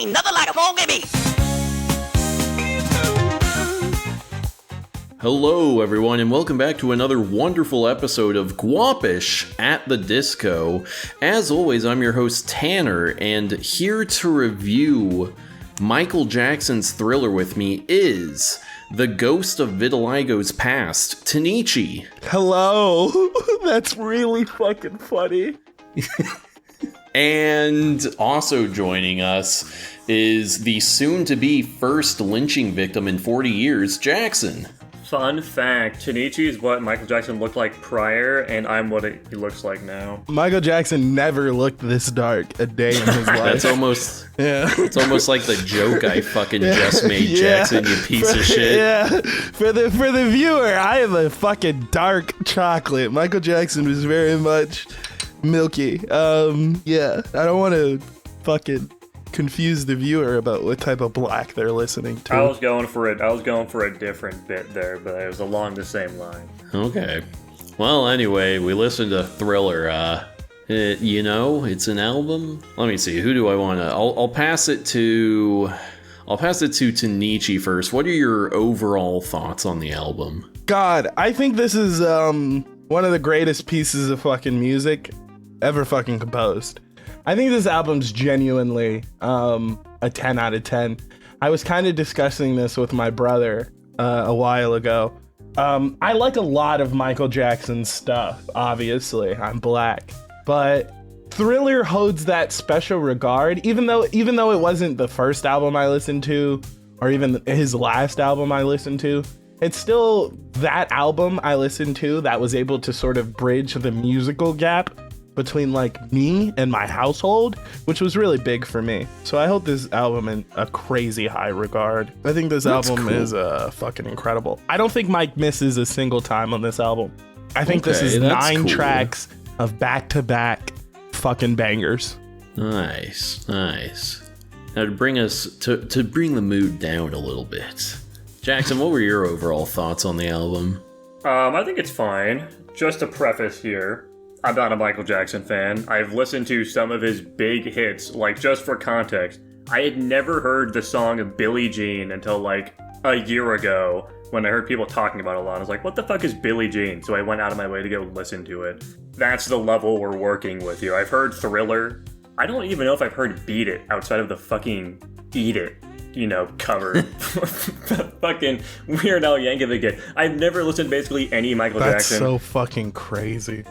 ain't nothing like a funky beat. Hello, everyone, and welcome back to another wonderful episode of Guapish at the Disco. As always, I'm your host, Tanner, and here to review Michael Jackson's Thriller with me is the ghost of vitiligo's past, Tanichi. Hello. That's really fucking funny. And also joining us is the soon-to-be first lynching victim in 40 years, Jackson. Fun fact, Tanichi is what Michael Jackson looked like prior, and I'm what he looks like now. Michael Jackson never looked this dark a day in his life. That's almost, it's almost like the joke I fucking just made, Jackson, you piece of shit. Yeah, for the viewer, I am a fucking dark chocolate. Michael Jackson was very much milky. Yeah, I don't want to fucking confuse the viewer about what type of black they're listening to. I was going for a different bit there, but it was along the same line. Okay. Well, anyway, we listened to Thriller. It's an album. Let me see. Who do I want to? I'll pass it to Tanichi first. What are your overall thoughts on the album? God, I think this is one of the greatest pieces of fucking music ever fucking composed. I think this album's genuinely a 10 out of 10. I was kind of discussing this with my brother a while ago. I like a lot of Michael Jackson's stuff, obviously. I'm black. But Thriller holds that special regard, even though it wasn't the first album I listened to, or even his last album I listened to. It's still that album I listened to that was able to sort of bridge the musical gap between like me and my household, which was really big for me. So I hold this album in a crazy high regard. I think this album is fucking incredible. I don't think Mike misses a single time on this album. I think this is 9 tracks of back-to-back fucking bangers. Nice. Now to bring the mood down a little bit, Jackson, what were your overall thoughts on the album? I think it's fine. Just a preface here, I'm not a Michael Jackson fan. I've listened to some of his big hits, like just for context. I had never heard the song Billie Jean until like a year ago when I heard people talking about it a lot. I was like, what the fuck is Billie Jean? So I went out of my way to go listen to it. That's the level we're working with here. I've heard Thriller. I don't even know if I've heard Beat It outside of the fucking Eat It, cover. Fucking Weird Al Yankovic it. I've never listened to basically any Michael Jackson. That's so fucking crazy.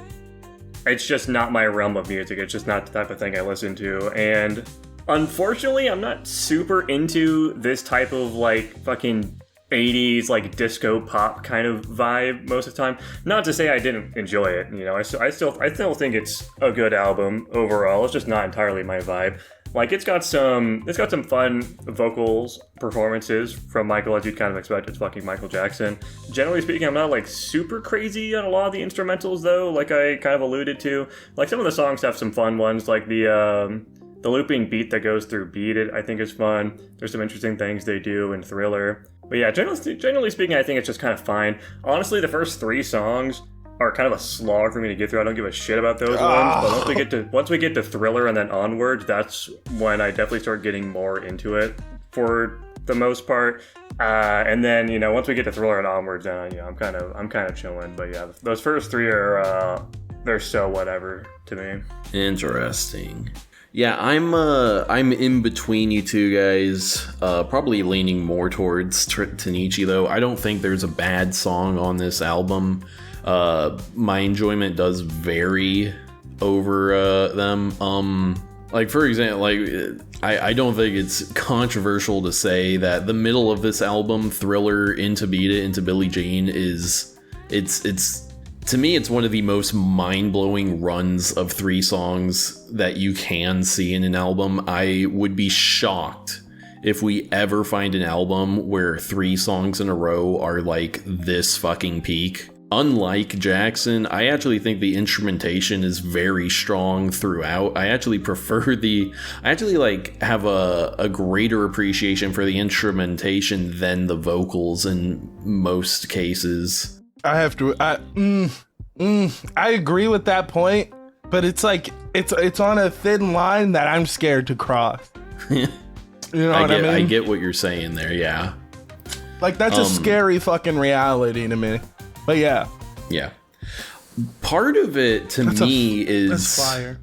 It's just not my realm of music. It's just not the type of thing I listen to. And unfortunately, I'm not super into this type of like fucking 80s like disco pop kind of vibe most of the time. Not to say I didn't enjoy it. I still think it's a good album overall. It's just not entirely my vibe. Like it's got some fun vocals performances from Michael, as you'd kind of expect. It's fucking Michael Jackson. Generally speaking, I'm not like super crazy on a lot of the instrumentals though, like I kind of alluded to. Like some of the songs have some fun ones, like the looping beat that goes through Beat It, I think is fun. There's some interesting things they do in Thriller. But yeah, generally speaking, I think it's just kind of fine. Honestly, the first 3 songs are kind of a slog for me to get through. I don't give a shit about those ones, but once we get to Thriller and then onwards, that's when I definitely start getting more into it for the most part. And then once we get to Thriller and onwards, I'm kind of chilling. But yeah, those first 3 are they're so whatever to me. Interesting. Yeah, I'm in between you two guys, probably leaning more towards Tanichi though. I don't think there's a bad song on this album. My enjoyment does vary over them. Like for example, I don't think it's controversial to say that the middle of this album, Thriller into Beat It into Billie Jean, it's to me, it's one of the most mind-blowing runs of 3 songs that you can see in an album. I would be shocked if we ever find an album where 3 songs in a row are like this fucking peak. Unlike Jackson, I actually think the instrumentation is very strong throughout. I actually have a greater appreciation for the instrumentation than the vocals in most cases. I agree with that point, but it's like it's on a thin line that I'm scared to cross. You know what I mean? I get what you're saying there, yeah. Like, that's a scary fucking reality to me. But yeah. Yeah. Part of it to me is... That's fire.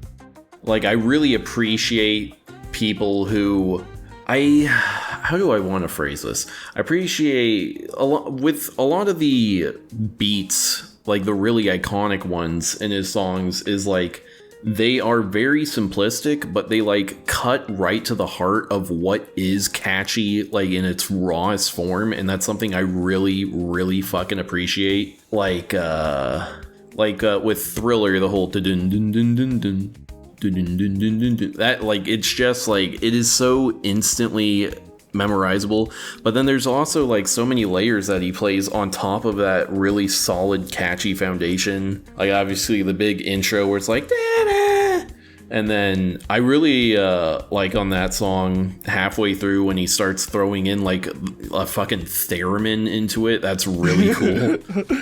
Like, I really appreciate people who... How do I want to phrase this? I appreciate with a lot of the beats, like the really iconic ones in his songs, is like they are very simplistic, but they like cut right to the heart of what is catchy, like in its rawest form, and that's something I really, really fucking appreciate. Like with Thriller, the whole dun dun dun dun dun. That, like, it's just like, it is so instantly memorizable, but then there's also like so many layers that he plays on top of that really solid catchy foundation. Like obviously the big intro where it's like da-da! And then I really like on that song halfway through when he starts throwing in like a fucking theremin into it. That's really cool.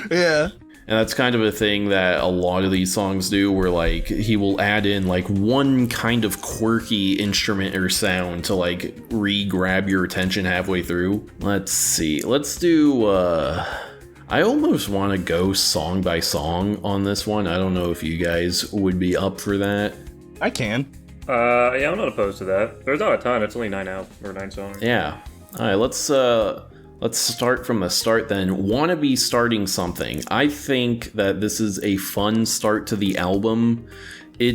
Yeah. And that's kind of a thing that a lot of these songs do, where like he will add in like one kind of quirky instrument or sound to like re-grab your attention halfway through. Let's see. Let's do I almost want to go song by song on this one. I don't know if you guys would be up for that. I can. Yeah, I'm not opposed to that. There's not a ton. It's only 9 songs. Yeah. All right, let's start from the start then. Wanna Be Starting Something. I think that this is a fun start to the album. To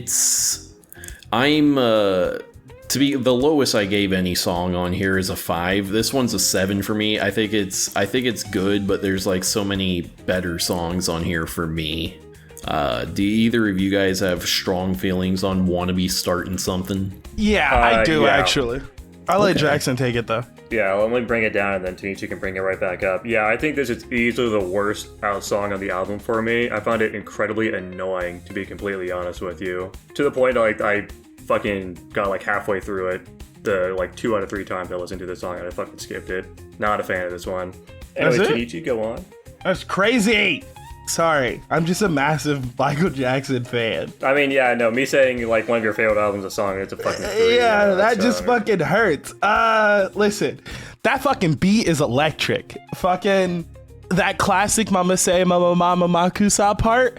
be the lowest I gave any song on here is a 5. This one's a 7 for me. I think it's good, but there's like so many better songs on here for me. Do either of you guys have strong feelings on Wanna Be Starting Something? Yeah, I do actually. I'll let Jackson take it though. Yeah, let me bring it down and then Tanichi can bring it right back up. Yeah, I think this is easily the worst song on the album for me. I found it incredibly annoying, to be completely honest with you. To the point like I fucking got like halfway through it the like 2 out of 3 times I listened to this song and I fucking skipped it. Not a fan of this one. Anyway, Tanichi, go on. That's crazy! Sorry, I'm just a massive Michael Jackson fan. I mean, yeah, no, me saying like one of your favorite albums a song, it's a fucking 3. Yeah, that just fucking hurts. Listen, that fucking beat is electric. Fucking that classic Mama Say Mama Mama Makusa part,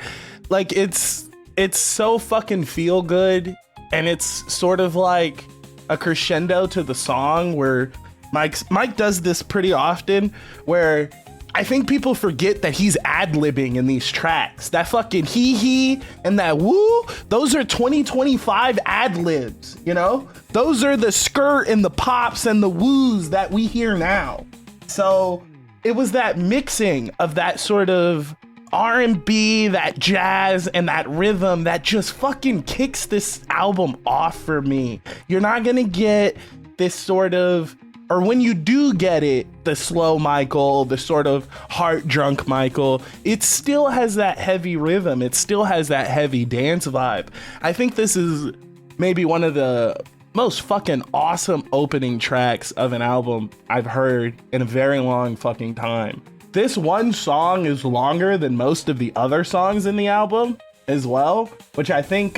like it's so fucking feel good, and it's sort of like a crescendo to the song where Mike does this pretty often, where I think people forget that he's ad-libbing in these tracks. That fucking hee and that woo, those are 2025 ad-libs, you know? Those are the skirt and the pops and the woos that we hear now. So it was that mixing of that sort of R&B, that jazz, and that rhythm that just fucking kicks this album off for me. You're not gonna get this sort of... Or when you do get it, the slow Michael, the sort of heart-drunk Michael, it still has that heavy rhythm. It still has that heavy dance vibe. I think this is maybe one of the most fucking awesome opening tracks of an album I've heard in a very long fucking time. This one song is longer than most of the other songs in the album as well, which I think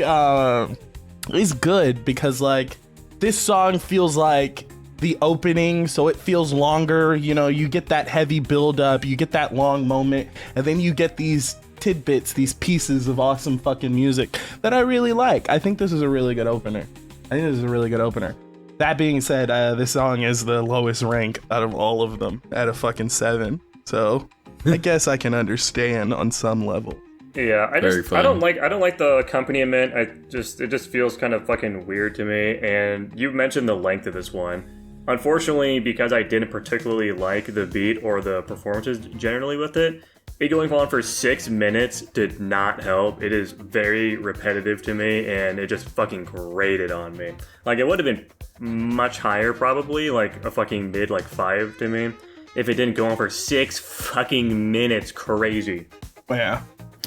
is good because, like, this song feels like the opening, so it feels longer. You know, you get that heavy build up, you get that long moment, and then you get these tidbits, these pieces of awesome fucking music that I really like. I think this is a really good opener. That being said, this song is the lowest rank out of all of them at a fucking 7. So I guess I can understand on some level. Yeah, I don't like the accompaniment. It just feels kind of fucking weird to me. And you mentioned the length of this one. Unfortunately, because I didn't particularly like the beat or the performances generally with it going on for 6 minutes did not help. It is very repetitive to me, and it just fucking grated on me. Like, it would have been much higher probably, like a fucking mid, like 5 to me, if it didn't go on for 6 fucking minutes. Crazy. Yeah.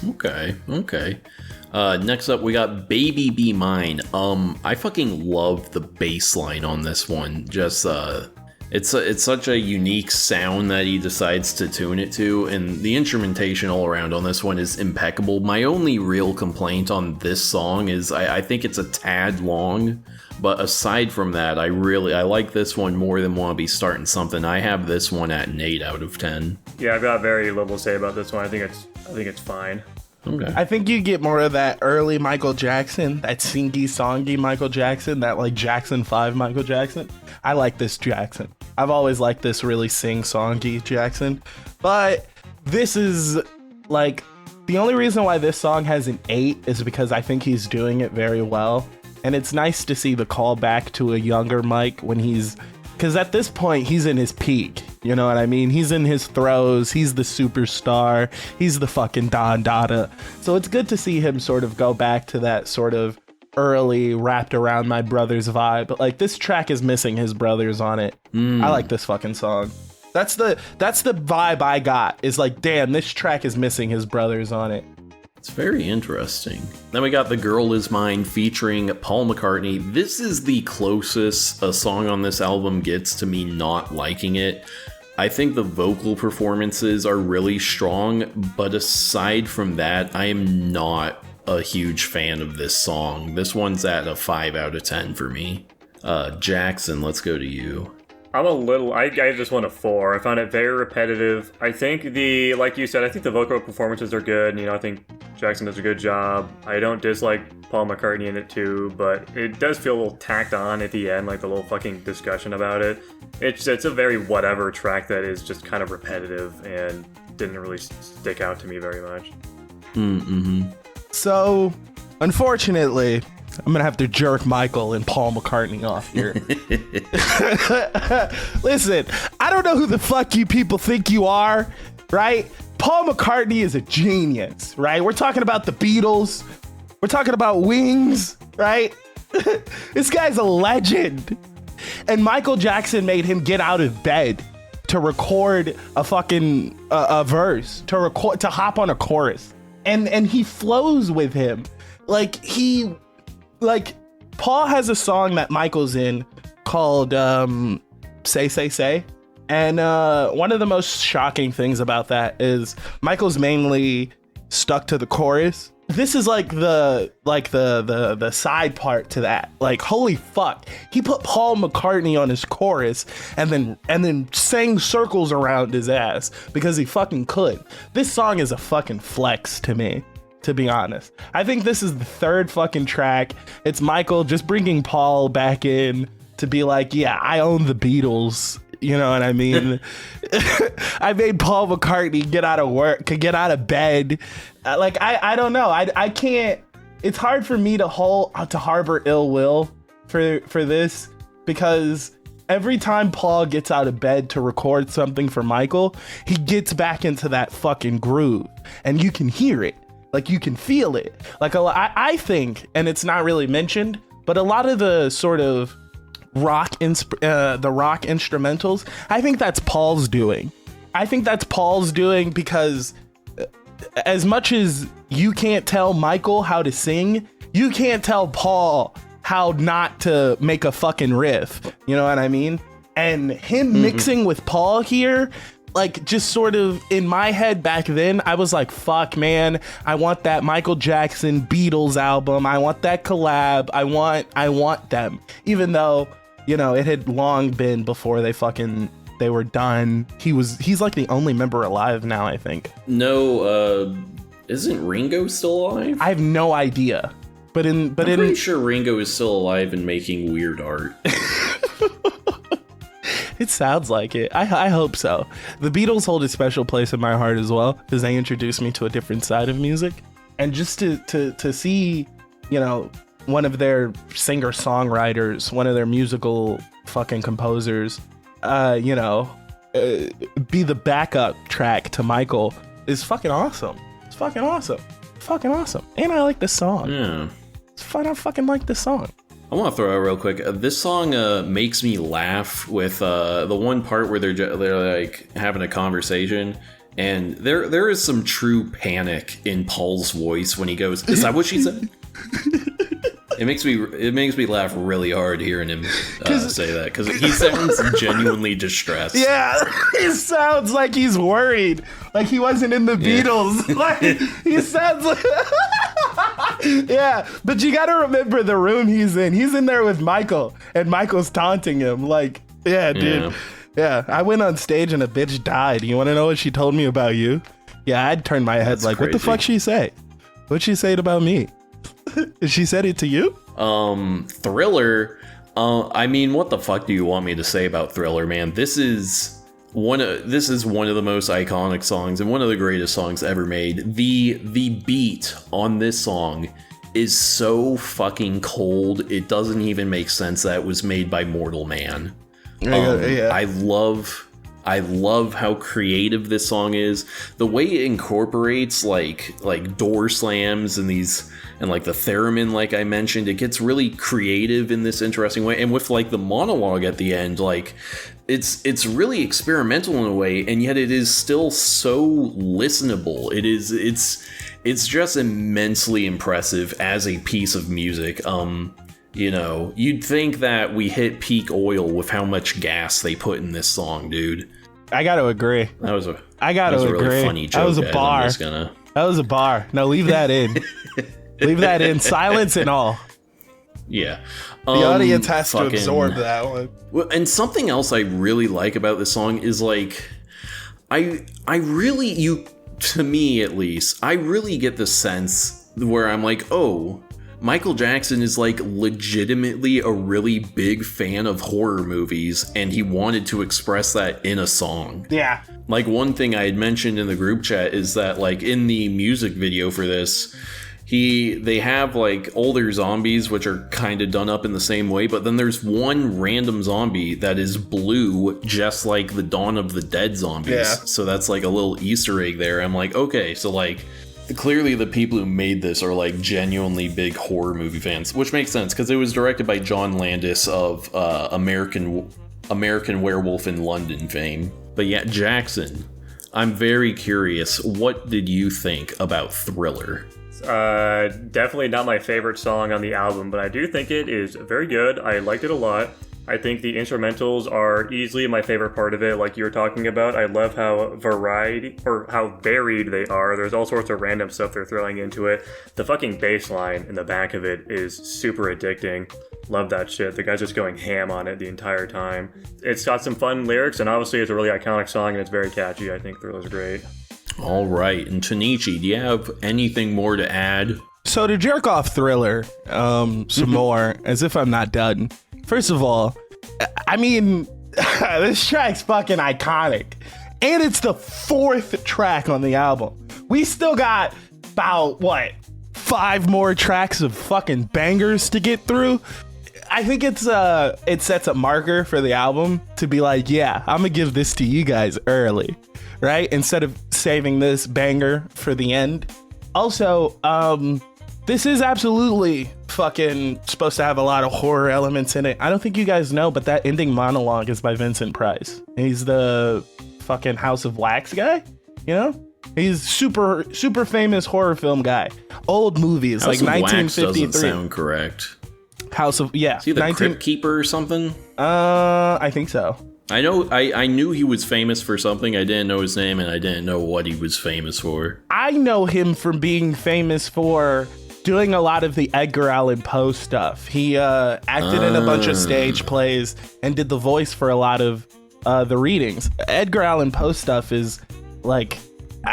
Okay. Next up, we got Baby Be Mine. I fucking love the bass line on this one. Just, It's such a unique sound that he decides to tune it to, and the instrumentation all around on this one is impeccable. My only real complaint on this song is I think it's a tad long, but aside from that, I like this one more than Wanna Be Starting Something. I have this one at an 8 out of 10. Yeah, I've got very little to say about this one. I think it's fine. Okay. I think you get more of that early Michael Jackson, that singy-songy Michael Jackson, that like Jackson 5 Michael Jackson. I like this Jackson. I've always liked this really sing-songy Jackson. But this is like, the only reason why this song has an 8 is because I think he's doing it very well. And it's nice to see the callback to a younger Mike when because at this point, he's in his peak. You know what I mean? He's in his throes. He's the superstar. He's the fucking Don Dada. So it's good to see him sort of go back to that sort of early wrapped around my brother's vibe. But like, this track is missing his brothers on it. I like this fucking song. That's the vibe I got, is like, damn, this track is missing his brothers on it. It's very interesting. Then we got The Girl Is Mine featuring Paul McCartney. This is the closest a song on this album gets to me not liking it. I think the vocal performances are really strong, but aside from that, I am not a huge fan of this song. This one's at a 5 out of 10 for me. Jackson, let's go to you. I gave this one a 4. I found it very repetitive. I think like you said, I think the vocal performances are good. You know, I think Jackson does a good job. I don't dislike Paul McCartney in it too, but it does feel a little tacked on at the end, like the little fucking discussion about it. It's a very whatever track that is just kind of repetitive and didn't really stick out to me very much. So, unfortunately, I'm gonna have to jerk Michael and Paul McCartney off here. Listen, I don't know who the fuck you people think you are, right? Paul McCartney is a genius, right? We're talking about the Beatles. We're talking about Wings, right? This guy's a legend. And Michael Jackson made him get out of bed to record a fucking a verse, to hop on a chorus. And he flows with him. Paul has a song that Michael's in called Say Say Say. And one of the most shocking things about that is Michael's mainly stuck to the chorus. This is like the side part to that. Like, holy fuck. He put Paul McCartney on his chorus and then sang circles around his ass because he fucking could. This song is a fucking flex to me, to be honest. I think this is the third fucking track. It's Michael just bringing Paul back in to be like, yeah, I own the Beatles. You know what I mean? I made Paul McCartney get out of bed. I don't know. I can't. It's hard for me to harbor ill will for this, because every time Paul gets out of bed to record something for Michael, he gets back into that fucking groove, and you can hear it. Like, you can feel it. Like, I think, and it's not really mentioned, but a lot of the sort of rock instrumentals, I think that's Paul's doing. Because as much as you can't tell Michael how to sing, you can't tell Paul how not to make a fucking riff. You know what I mean? And him mixing with Paul here, like, just sort of in my head back then, I was like, fuck, man, I want that Michael Jackson Beatles album. I want that collab. I want them. Even though, you know, it had long been before they were done. He's like the only member alive now, I think. No, isn't Ringo still alive? I have no idea. I'm pretty sure Ringo is still alive and making weird art. It sounds like it. I hope so. The Beatles hold a special place in my heart as well, because they introduced me to a different side of music. And just to see, you know, one of their singer-songwriters, one of their musical fucking composers, be the backup track to Michael is fucking awesome. It's fucking awesome. Fucking awesome. And I like this song. Yeah. It's fun. I fucking like this song. I want to throw out real quick. This song makes me laugh with the one part where they're like having a conversation, and there is some true panic in Paul's voice when he goes, "Is that what she said?" It makes me laugh really hard hearing him say that, because he sounds genuinely distressed. Yeah, it sounds like he's worried, like he wasn't in the Beatles. Like he sounds like, yeah. But you got to remember the room he's in. He's in there with Michael, and Michael's taunting him. Like, yeah, dude. Yeah, I went on stage and a bitch died. You want to know what she told me about you? Yeah, I'd turn my head. That's like, crazy. What the fuck she say? What'd she say about me? She said it to you? Thriller. I mean, what the fuck do you want me to say about Thriller, man? This is one of the most iconic songs and one of the greatest songs ever made. The beat on this song is so fucking cold. It doesn't even make sense that it was made by mortal man. I love how creative this song is. The way it incorporates like door slams and like the theremin, like I mentioned, it gets really creative in this interesting way. And with like the monologue at the end, like it's really experimental in a way, and yet it is still so listenable. It's just immensely impressive as a piece of music. You know, you'd think that we hit peak oil with how much gas they put in this song, dude. I gotta agree. That was a really funny joke. That was a bar. That was a bar. No, leave that in. Leave that in. Silence and all. Yeah. The audience has to absorb that one. Well, and something else I really like about this song is like, to me at least, I really get the sense where I'm like, oh, Michael Jackson is like legitimately a really big fan of horror movies, and he wanted to express that in a song. Yeah. Like, one thing I had mentioned in the group chat is that like in the music video for this, they have like older zombies which are kind of done up in the same way, but then there's one random zombie that is blue, just like the Dawn of the Dead zombies. Yeah. So that's like a little Easter egg there. I'm like, okay, so like clearly the people who made this are like genuinely big horror movie fans, which makes sense because it was directed by John Landis of American Werewolf in London fame. But yeah, Jackson, I'm very curious, what did you think about Thriller? Definitely not my favorite song on the album, but I do think it is very good. I liked it a lot. I think the instrumentals are easily my favorite part of it, like you were talking about. I love how varied they are. There's all sorts of random stuff they're throwing into it. The fucking bass line in the back of it is super addicting. Love that shit. The guy's just going ham on it the entire time. It's got some fun lyrics, and obviously it's a really iconic song, and it's very catchy. I think Thriller's great. All right, and Tanichi, do you have anything more to add? So to jerk off Thriller some more, as if I'm not done. First of all, I mean, this track's fucking iconic. And it's the 4th track on the album. We still got about, 5 more tracks of fucking bangers to get through. I think it sets a marker for the album to be like, yeah, I'm gonna give this to you guys early, right? Instead of saving this banger for the end. Also, this is absolutely fucking supposed to have a lot of horror elements in it. I don't think you guys know, but that ending monologue is by Vincent Price. He's the fucking House of Wax guy, you know? He's super famous horror film guy. Old movies, House like of 1953. Wax doesn't sound correct. House of, yeah. Is he the Crypt Keeper or something? I think so. I know. I knew he was famous for something. I didn't know his name, and I didn't know what he was famous for. I know him from being famous for doing a lot of the Edgar Allan Poe stuff. He acted in a bunch of stage plays and did the voice for a lot of the readings. Edgar Allan Poe stuff is like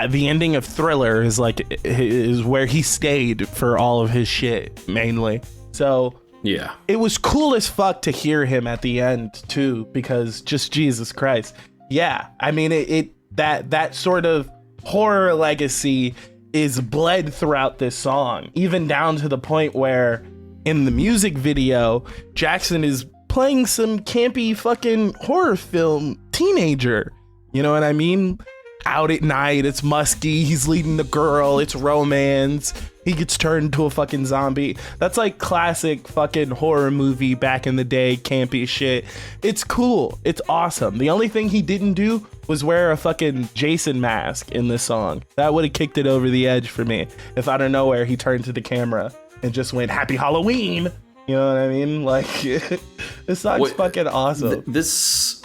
the ending of Thriller is where he stayed for all of his shit mainly. So yeah, it was cool as fuck to hear him at the end too, because just Jesus Christ. Yeah, I mean that sort of horror legacy is bled throughout this song, even down to the point where in the music video, Jackson is playing some campy fucking horror film teenager. You know what I mean? Out at night, it's musky, he's leading the girl, it's romance, he gets turned into a fucking zombie. That's like classic fucking horror movie back in the day, campy shit. It's cool, it's awesome. The only thing he didn't do was wear a fucking Jason mask in this song. That would have kicked it over the edge for me if out of nowhere he turned to the camera and just went Happy Halloween. You know what I mean? Like, this song's fucking awesome. This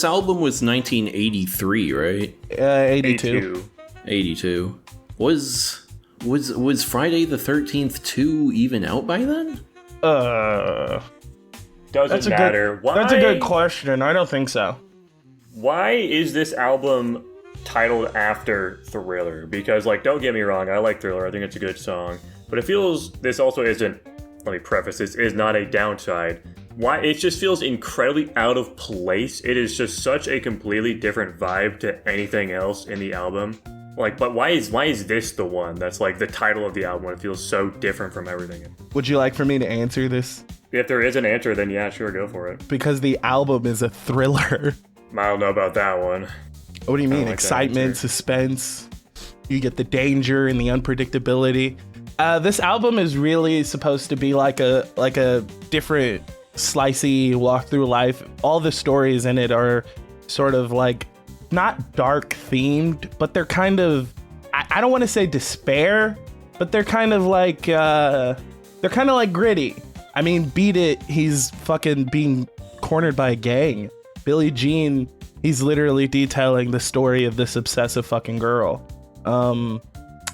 album was 1983, right? 82. 82. Was Friday the 13th 2 even out by then? Doesn't matter. Why? That's a good question. I don't think so. Why is this album titled after Thriller? Because, like, don't get me wrong, I like Thriller. I think it's a good song. But it feels, this also isn't, let me preface, this is not a downside. Why? It just feels incredibly out of place. It is just such a completely different vibe to anything else in the album. Like, but why is this the one that's like the title of the album when it feels so different from everything? Would you like for me to answer this? If there is an answer, then yeah, sure, go for it. Because the album is a thriller. I don't know about that one. What do you mean? Like excitement, suspense. You get the danger and the unpredictability. This album is really supposed to be like a different slicey walk through life. All the stories in it are sort of like not dark themed, but they're kind of, I don't want to say despair, but they're kind of like gritty. I mean, Beat It, he's fucking being cornered by a gang. Billie Jean, he's literally detailing the story of this obsessive fucking girl.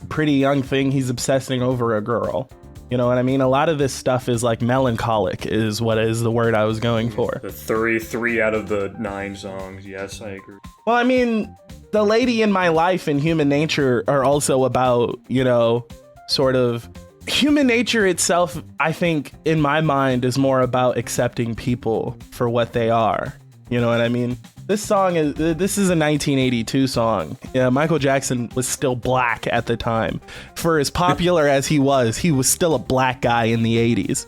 Pretty Young Thing, he's obsessing over a girl. You know what I mean? A lot of this stuff is like melancholic is what is the word I was going for. The three out of the 9 songs. Yes, I agree. Well, I mean, The Lady in My Life and Human Nature are also about, you know, sort of human nature itself. I think in my mind is more about accepting people for what they are. You know what I mean? This is a 1982 song. Yeah, Michael Jackson was still black at the time. For as popular as he was still a black guy in the 80s.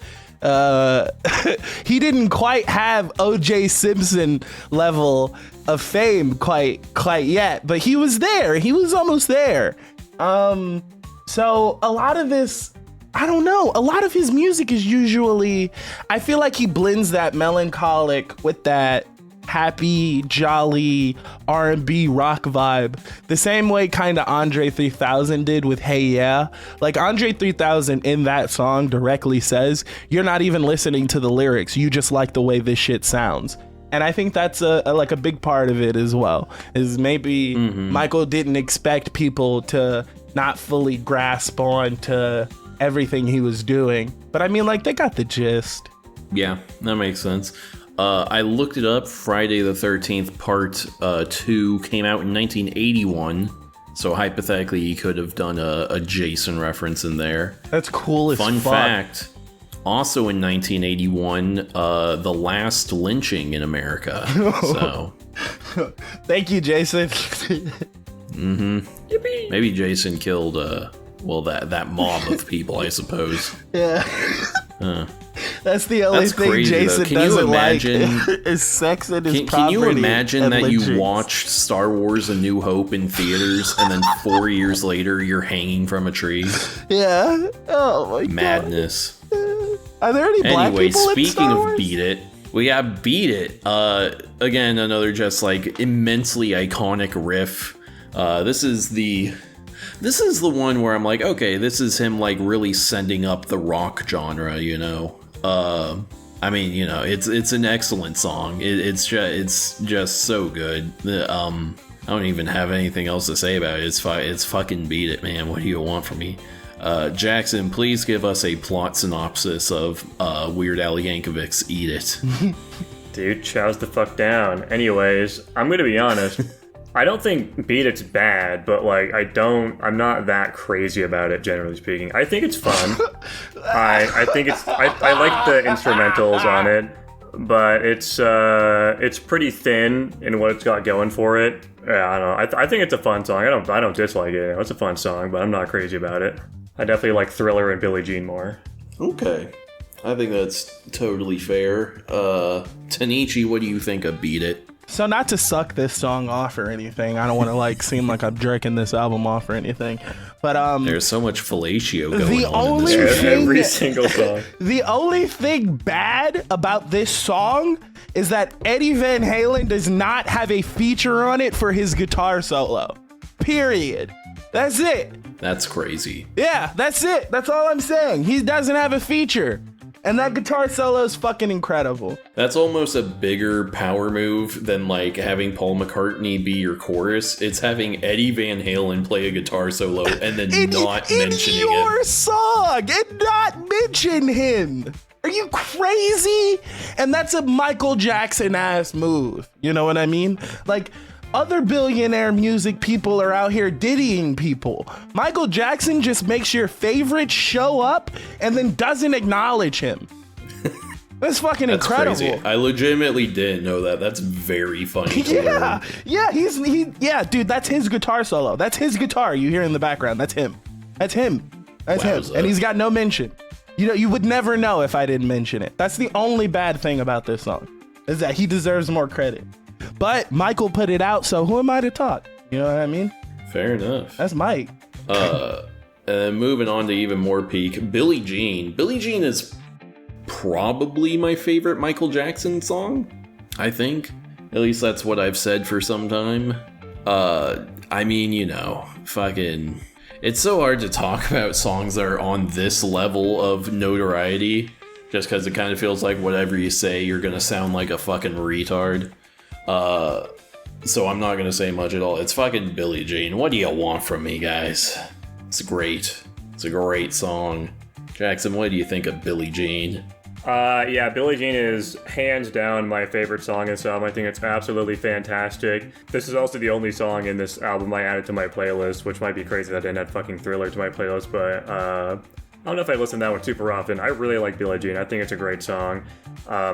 He didn't quite have O.J. Simpson level of fame quite yet, but he was there. He was almost there. So a lot of this, I don't know. A lot of his music is usually, I feel like he blends that melancholic with that happy, jolly R&B rock vibe, the same way kind of Andre 3000 did with Hey Yeah. Like Andre 3000 in that song directly says, you're not even listening to the lyrics, you just like the way this shit sounds. And I think that's a big part of it as well, is maybe Michael didn't expect people to not fully grasp on to everything he was doing. But I mean, like, they got the gist. Yeah, that makes sense. I looked it up. Friday the 13th Part 2 came out in 1981. So hypothetically, he could have done a Jason reference in there. That's cool as fuck. Fun fact, also in 1981, the last lynching in America. So, thank you, Jason. Yippee. Maybe Jason killed, that mob of people, I suppose. Yeah. That's the only thing crazy, Jason doesn't like is sex and his property. Can you imagine that lynchings. You watched Star Wars A New Hope in theaters and then 4 years later you're hanging from a tree? Yeah. Oh my Madness. God. Are there any black people speaking in Star Wars? Of Beat It, we got Beat It. Again, another just like immensely iconic riff. This is the one where I'm like, okay, this is him like really sending up the rock genre, you know. I mean, you know, it's an excellent song. It's just so good. I don't even have anything else to say about it. It's fucking Beat It, man. What do you want from me? Jackson, please give us a plot synopsis of Weird Al Yankovic's Eat It. Dude, chows the fuck down. Anyways, I'm gonna be honest. I don't think Beat It's bad, but like I'm not that crazy about it, generally speaking. I think it's fun. I think I like the instrumentals on it, but it's pretty thin in what it's got going for it. Yeah, I don't know. I think it's a fun song. I don't dislike it. It's a fun song, but I'm not crazy about it. I definitely like Thriller and Billie Jean more. Okay. I think that's totally fair. Tanichi, what do you think of Beat It? So not to suck this song off or anything, I don't want to like seem like I'm jerking this album off or anything, but there's so much fellatio going on in this every single song. The only thing bad about this song is that Eddie Van Halen does not have a feature on it for his guitar solo. Period. That's it. That's crazy. Yeah, that's it. That's all I'm saying. He doesn't have a feature. And that guitar solo is fucking incredible. That's almost a bigger power move than like having Paul McCartney be your chorus. It's having Eddie Van Halen play a guitar solo and then not mentioning him. In your song and not mention him. Are you crazy? And that's a Michael Jackson ass move. You know what I mean? Like, other billionaire music people are out here diddying people. Michael Jackson just makes your favorite show up and then doesn't acknowledge him. That's fucking incredible. Crazy. I legitimately didn't know that. That's very funny to learn. Yeah, dude, that's his guitar solo. That's his guitar you hear in the background. That's him. That's him. And he's got no mention. You know, you would never know if I didn't mention it. That's the only bad thing about this song, is that he deserves more credit. But Michael put it out, so who am I to talk? You know what I mean? Fair enough. That's Mike. Moving on to even more peak, Billie Jean. Billie Jean is probably my favorite Michael Jackson song, I think. At least that's what I've said for some time. I mean, you know, fucking... It's so hard to talk about songs that are on this level of notoriety, just because it kind of feels like whatever you say, you're gonna sound like a fucking retard. So I'm not gonna say much at all. It's fucking Billie Jean. What do you want from me, guys? It's great. It's a great song. Jackson, what do you think of Billie Jean? Yeah, Billie Jean is hands down my favorite song in this album. I think it's absolutely fantastic. This is also the only song in this album I added to my playlist, which might be crazy that I didn't add fucking Thriller to my playlist, but I don't know if I listen to that one super often. I really like Billie Jean. I think it's a great song.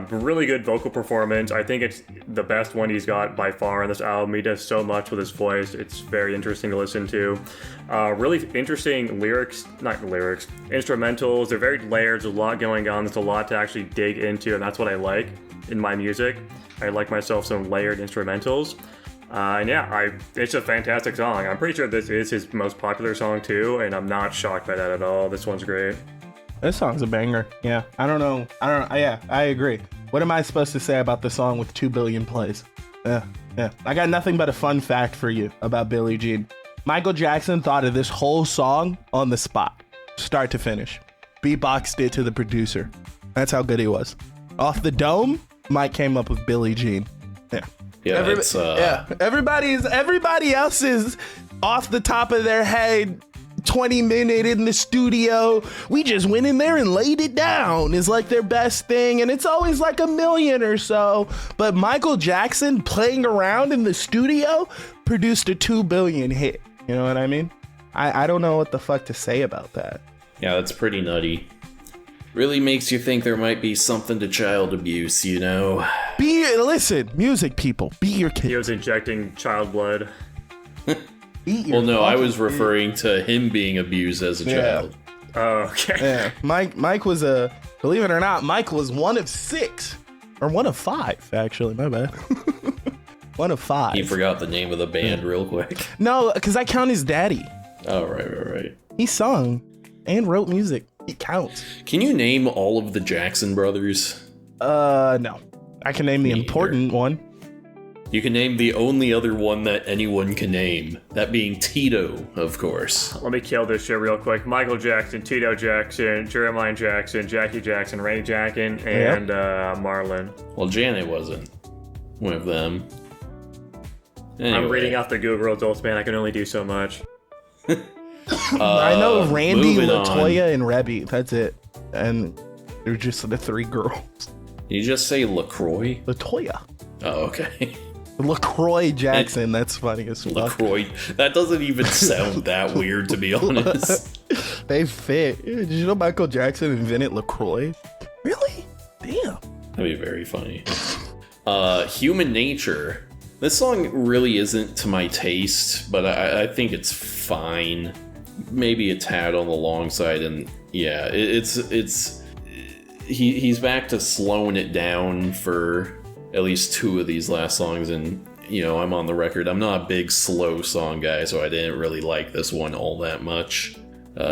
Really good vocal performance. I think it's the best one he's got by far on this album. He does so much with his voice. It's very interesting to listen to. Really interesting instrumentals. They're very layered. There's a lot going on. There's a lot to actually dig into, and that's what I like in my music. I like myself some layered instrumentals. It's a fantastic song. I'm pretty sure this is his most popular song too, and I'm not shocked by that at all. This one's great. This song's a banger. Yeah, I don't know. Yeah, I agree. What am I supposed to say about the song with 2 billion plays? Yeah. I got nothing but a fun fact for you about Billie Jean. Michael Jackson thought of this whole song on the spot, start to finish. Beatboxed it to the producer. That's how good he was. Off the dome, Mike came up with Billie Jean. Yeah. Yeah, everybody else is off the top of their head. 20-minute in the studio. We just went in there and laid it down is like their best thing, and it's always like 1 million or so. But Michael Jackson playing around in the studio produced a 2 billion hit. You know what I mean? I don't know what the fuck to say about that. Yeah, that's pretty nutty. Really makes you think there might be something to child abuse, you know? Listen, music people, be your kids. He was injecting child blood. Well, no, I was referring to him being abused as a child. Oh, okay. Yeah, Mike was believe it or not, Mike was 1 of 6. Or 1 of 5, actually, my bad. 1 of 5. He forgot the name of the band real quick. No, because I count his daddy. Oh, right. He sung and wrote music. It counts. Can you name all of the Jackson brothers? No. I can name the important one. You can name the only other one that anyone can name. That being Tito, of course. Let me kill this shit real quick. Michael Jackson, Tito Jackson, Jeremiah Jackson, Jackie Jackson, Randy Jackson, and Marlon. Well, Janet wasn't one of them. Anyway. I'm reading off the Google results, man. I can only do so much. I know Randy, LaToya, and Rebby. That's it. And they're just the 3 girls. Did you just say LaCroix? LaToya. Oh, okay. LaCroix Jackson. That's funny as fuck. LaCroix. That doesn't even sound that weird, to be honest. They fit. Did you know Michael Jackson invented LaCroix? Really? Damn. That'd be very funny. Human Nature. This song really isn't to my taste, but I think it's fine. Maybe a tad on the long side, and yeah, he's back to slowing it down for at least 2 of these last songs, and you know, I'm on the record, I'm not a big slow song guy, so I didn't really like this one all that much.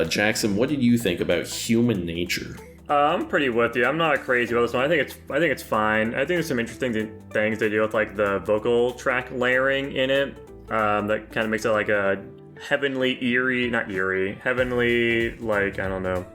Jackson, what did you think about Human Nature? I'm pretty with you. I'm not crazy about this one. I think it's fine. I think there's some interesting things they do with like the vocal track layering in it. That kind of makes it like a heavenly eerie, not eerie, heavenly, like, I don't know,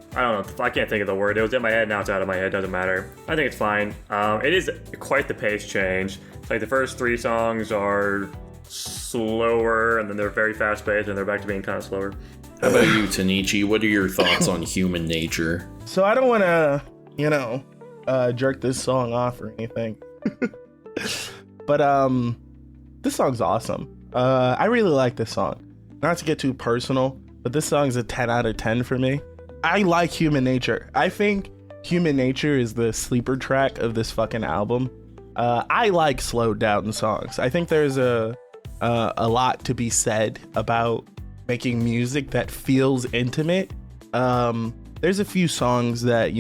I can't think of the word. It was in my head, now it's out of my head, doesn't matter. I think it's fine. It is quite the pace change. Like, the first 3 songs are slower, and then they're very fast paced, and they're back to being kind of slower. How about you, Tanichi? What are your thoughts on Human Nature? So I don't want to, jerk this song off or anything. But this song's awesome. I really like this song. Not to get too personal, but this song's a 10 out of 10 for me. I like Human Nature. I think Human Nature is the sleeper track of this fucking album. I like slowed down songs. I think there's a lot to be said about making music that feels intimate. There's a few songs that,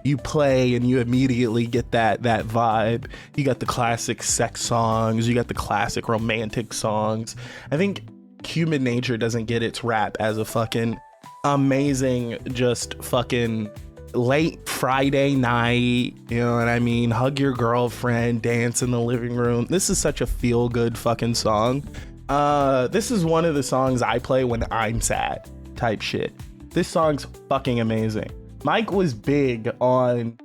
you play and you immediately get that vibe. You got the classic sex songs, you got the classic romantic songs. I think Human Nature doesn't get its rap as a fucking amazing, just fucking late Friday night, you know what I mean? Hug your girlfriend, dance in the living room. This is such a feel good fucking song. This is one of the songs I play when I'm sad type shit. This song's fucking amazing. Mike was big on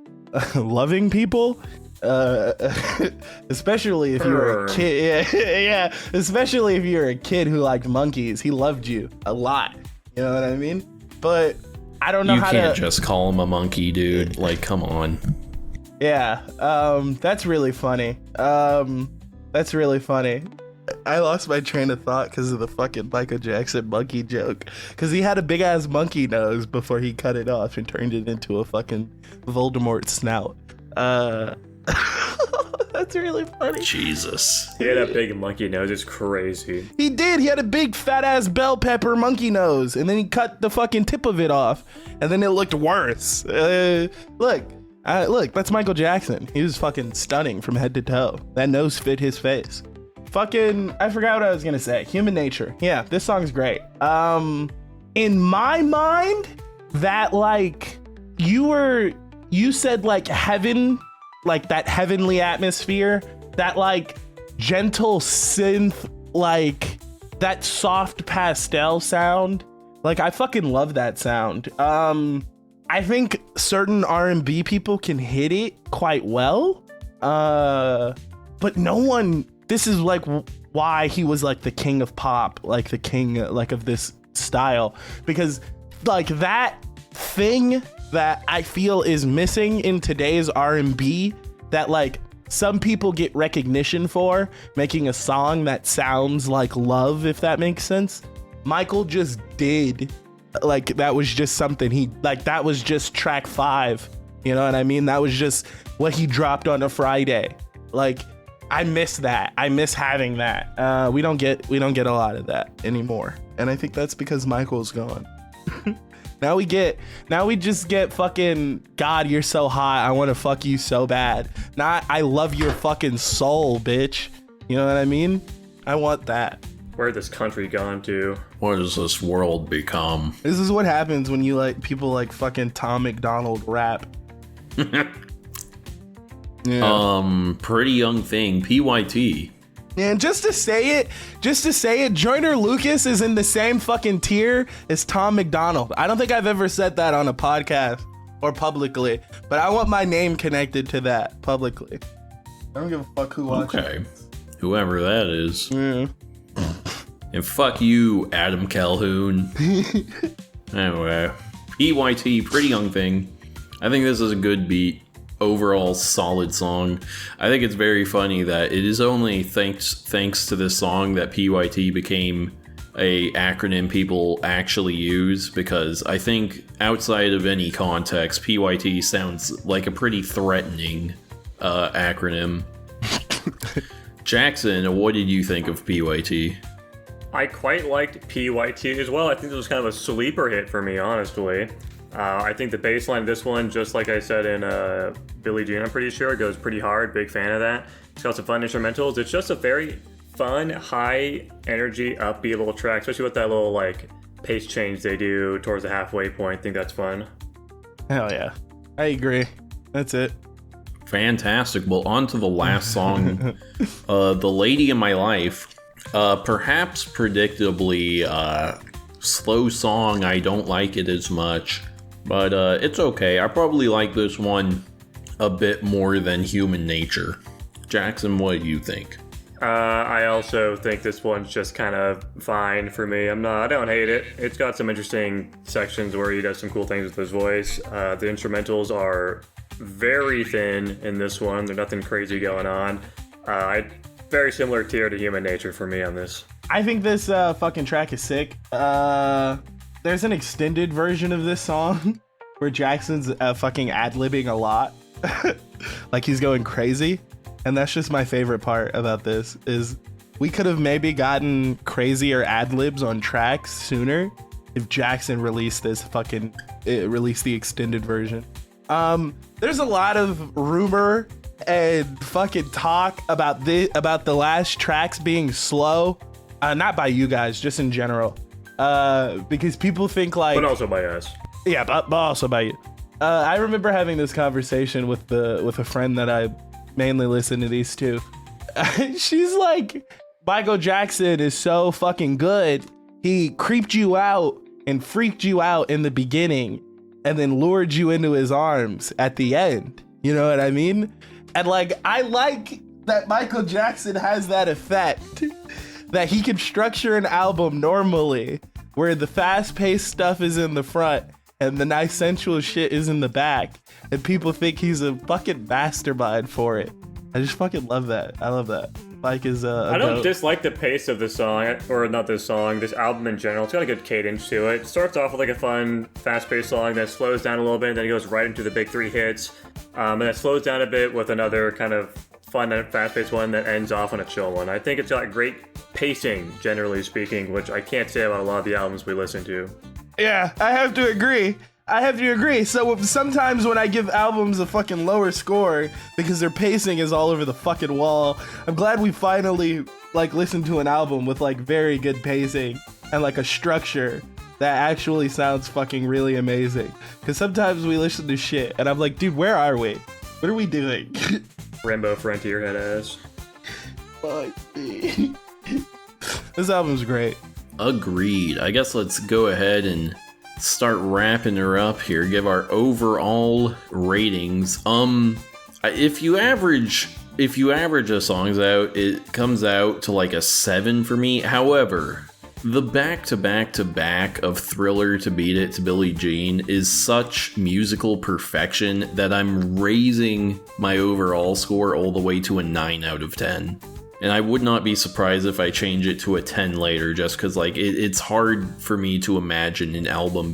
loving people, especially if you were a kid. Yeah, especially if you're a kid who liked monkeys. He loved you a lot. You know what I mean? But I don't know how to... You can't just call him a monkey, dude. Like, come on. Yeah, that's really funny. That's really funny. I lost my train of thought because of the fucking Michael Jackson monkey joke. Because he had a big ass monkey nose before he cut it off and turned it into a fucking Voldemort snout. That's really funny. Jesus. He had a big monkey nose. It's crazy. He did. He had a big fat ass bell pepper monkey nose. And then he cut the fucking tip of it off. And then it looked worse. Look, that's Michael Jackson. He was fucking stunning from head to toe. That nose fit his face. Fucking, I forgot what I was gonna say. Human Nature. Yeah, this song's great. In my mind, that like you said like heaven, like that heavenly atmosphere, that like gentle synth, like that soft pastel sound. Like I fucking love that sound. I think certain R&B people can hit it quite well. But no one. This is like why he was like the king of pop, like the king like of this style, because like that thing that I feel is missing in today's R&B that like some people get recognition for, making a song that sounds like love, if that makes sense. Michael just did, like that was just something that was just track 5, you know what I mean? That was just what he dropped on a Friday. Like I miss that. I miss having that. We don't get a lot of that anymore. And I think that's because Michael's gone. Now we just get fucking, God, you're so hot. I want to fuck you so bad. Not, I love your fucking soul, bitch. You know what I mean? I want that. Where this country gone to? What does this world become? This is what happens when you like people like fucking Tom McDonald rap. Yeah. Pretty Young Thing, PYT. And just to say it, Joyner Lucas is in the same fucking tier as Tom McDonald. I don't think I've ever said that on a podcast or publicly, but I want my name connected to that publicly. I don't give a fuck who watches. Okay, whoever that is. Yeah. And fuck you, Adam Calhoun. Anyway, PYT, Pretty Young Thing. I think this is a good beat. Overall solid song. I think it's very funny that it is only thanks to this song that PYT became a acronym people actually use, because I think outside of any context, PYT sounds like a pretty threatening acronym. Jackson, what did you think of PYT? I quite liked PYT as well. I think this was kind of a sleeper hit for me, honestly. I think the bass line of this one, just like I said in Billie Jean, I'm pretty sure, goes pretty hard. Big fan of that. It's got some fun instrumentals. It's just a very fun, high energy, upbeat little track, especially with that little like pace change they do towards the halfway point. I think that's fun. Hell yeah. I agree. That's it. Fantastic. Well, on to the last song. The Lady in My Life. Perhaps predictably, slow song. I don't like it as much, but it's okay. I probably like this one a bit more than Human Nature. Jackson, what do you think? I also think this one's just kind of fine for me. I don't hate it. It's got some interesting sections where he does some cool things with his voice. The instrumentals are very thin in this one. There's nothing crazy going on. Very similar tier to Human Nature for me on this. I think this fucking track is sick. There's an extended version of this song where Jackson's fucking ad-libbing a lot. Like he's going crazy. And that's just my favorite part about this is we could have maybe gotten crazier ad-libs on tracks sooner if Jackson released the extended version. There's a lot of rumor and fucking talk about the last tracks being slow. Not by you guys, just in general. Because people think like... But also by us. Yeah, but also by you. I remember having this conversation with a friend that I mainly listen to these two. She's like, Michael Jackson is so fucking good. He creeped you out and freaked you out in the beginning and then lured you into his arms at the end. You know what I mean? And like, I like that Michael Jackson has that effect that he can structure an album normally where the fast-paced stuff is in the front and the nice sensual shit is in the back, and people think he's a fucking mastermind for it. I just fucking love that. I love that. Mike is I don't dislike the pace of the song, or not this song, this album in general. It's got a good cadence to it. It starts off with like a fun, fast-paced song that slows down a little bit, and then it goes right into the big three hits. And it slows down a bit with another kind of fun and fast-paced one that ends off on a chill one. I think it's got great pacing, generally speaking, which I can't say about a lot of the albums we listen to. Yeah, I have to agree. So sometimes when I give albums a fucking lower score because their pacing is all over the fucking wall, I'm glad we finally like listened to an album with like very good pacing and like a structure that actually sounds fucking really amazing. Because sometimes we listen to shit and I'm like, dude, where are we? What are we doing? Rainbow Frontier head ass. Fuck me. This album's great. Agreed. I guess let's go ahead and start wrapping her up here. Give our overall ratings. If you average a songs out, it comes out to like a 7 for me. However, the back-to-back of Thriller to Beat It to Billie Jean is such musical perfection that I'm raising my overall score all the way to a 9 out of 10. And I would not be surprised if I change it to a 10 later, just because like it's hard for me to imagine an album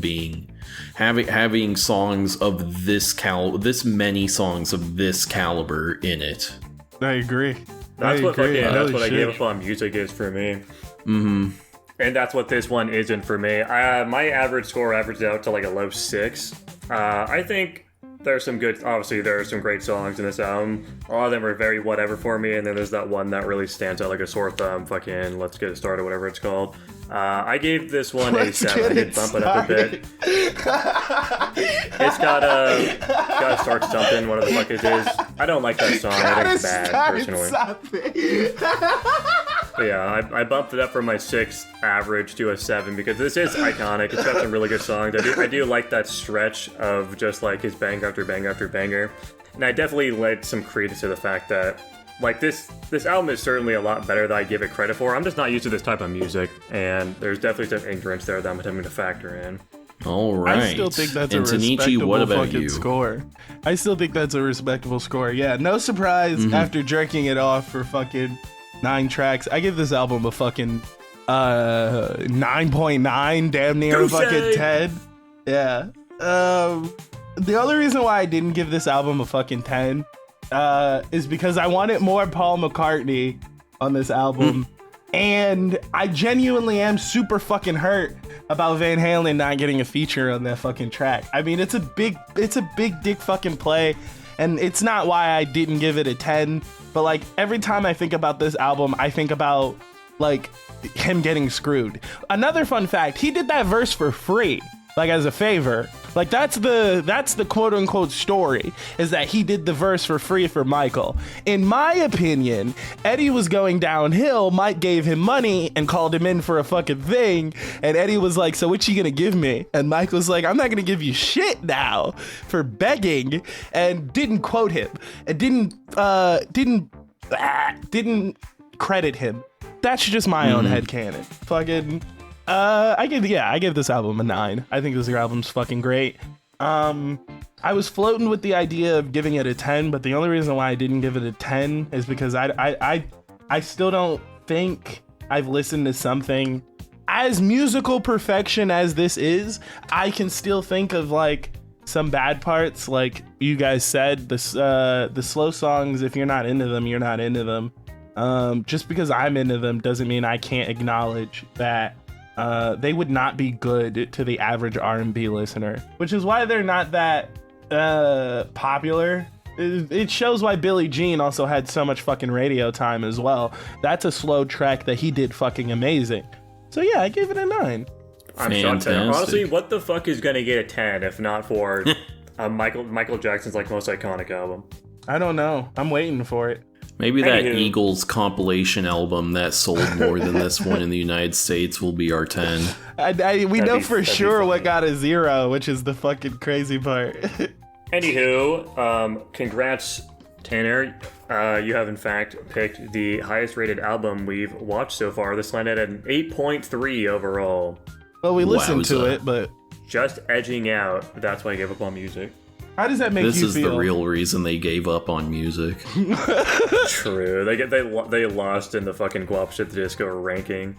having songs of this many songs of this caliber in it. I agree. That's what I gave up on music is for me. Mm-hmm. And that's what this one isn't for me. My average score averages out to like a low 6. I think there are some great songs in this album. A lot of them are very whatever for me, and then there's that one that really stands out like a sore thumb, fucking Let's Get It Started, whatever it's called. I gave this one a 7. I did bump it up a bit. It's gotta start something, whatever the fuck it is. I don't like that song. I think it's bad, personally. But yeah, I bumped it up from my 6 average to a 7 because this is iconic. It's got some really good songs. I do like that stretch of just like his bang after bang after banger. And I definitely led some credence to the fact that like this album is certainly a lot better than I give it credit for. I'm just not used to this type of music, and there's definitely some ignorance there that I'm having to factor in. All right. I still think that's a Tanichi, respectable what about fucking you? score. I still think that's a respectable score. Yeah, no surprise after jerking it off for fucking 9 tracks. I give this album a fucking 9.9, damn near a fucking 10. Yeah. The only reason why I didn't give this album a fucking 10 is because I wanted more Paul McCartney on this album. And I genuinely am super fucking hurt about Van Halen not getting a feature on that fucking track. I mean, it's a big dick fucking play, and it's not why I didn't give it a 10, but like every time I think about this album, I think about like him getting screwed. Another fun fact, he did that verse for free, like as a favor. Like that's the quote unquote story, is that he did the verse for free for Michael. In my opinion, Eddie was going downhill. Mike gave him money and called him in for a fucking thing. And Eddie was like, so what you gonna give me? And Mike was like, I'm not gonna give you shit now for begging, and didn't quote him and didn't credit him. That's just my own headcanon. Fucking I give this album a 9. I think this album's fucking great. I was floating with the idea of giving it a 10, but the only reason why I didn't give it a 10 is because I still don't think I've listened to something as musical perfection as this is. I can still think of like some bad parts, like you guys said, the slow songs. If you're not into them, you're not into them. Just because I'm into them doesn't mean I can't acknowledge that they would not be good to the average R&B listener, which is why they're not that popular. It shows why Billie Jean also had so much fucking radio time as well. That's a slow track that he did fucking amazing. So yeah, I gave it a 9. I'm shocked. Honestly, what the fuck is gonna get a 10 if not for Michael Jackson's like most iconic album? I don't know. I'm waiting for it. Maybe that Eagles compilation album that sold more than this one in the United States will be our 10. We know for sure what got a 0, which is the fucking crazy part. Anywho, congrats, Tanner. You have in fact picked the highest rated album we've watched so far. This landed at an 8.3 overall. Well, we listened to it, but just edging out. That's why I gave up on music. How does that make you feel? This is the real reason they gave up on music. True. They lost in the fucking Guapish at the Disco ranking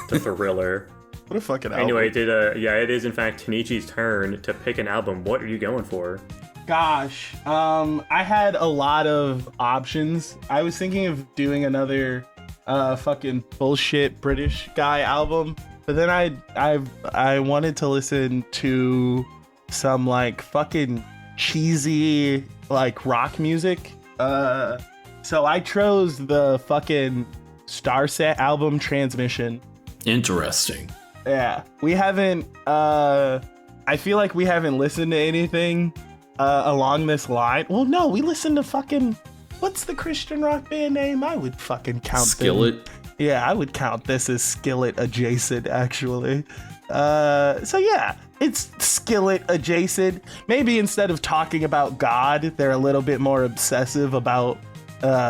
to Thriller. What a fucking album. Anyway, it is in fact Tanichi's turn to pick an album. What are you going for? Gosh, I had a lot of options. I was thinking of doing another fucking bullshit British guy album, but then I wanted to listen to some like fucking cheesy like rock music. So I chose the fucking Starset album Transmission. Interesting. Yeah, we haven't I feel like we haven't listened to anything along this line. Well, no, we listened to fucking, what's the Christian rock band name? I would fucking count Skillet. Yeah, I would count this as Skillet adjacent, actually. So yeah, it's Skillet adjacent. Maybe instead of talking about God, they're a little bit more obsessive about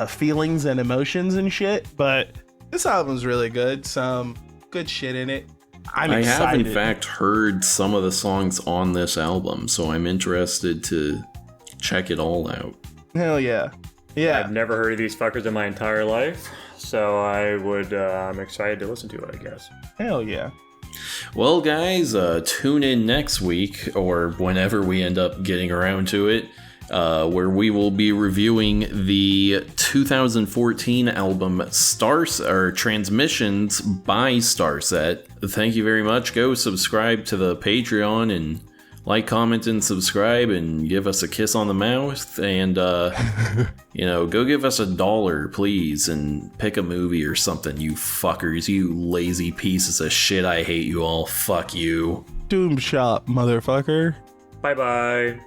feelings and emotions and shit. But this album's really good. Some good shit in it. I'm excited. I have in fact heard some of the songs on this album, so I'm interested to check it all out. Hell yeah. Yeah. I've never heard of these fuckers in my entire life, so I'm excited to listen to it, I guess. Hell yeah. Well, guys, tune in next week, or whenever we end up getting around to it, where we will be reviewing the 2014 album Transmissions by Starset. Thank you very much. Go subscribe to the Patreon and like, comment, and subscribe, and give us a kiss on the mouth, and go give us $1, please, and pick a movie or something, you fuckers, you lazy pieces of shit. I hate you all. Fuck you. Doom shop, motherfucker. Bye-bye.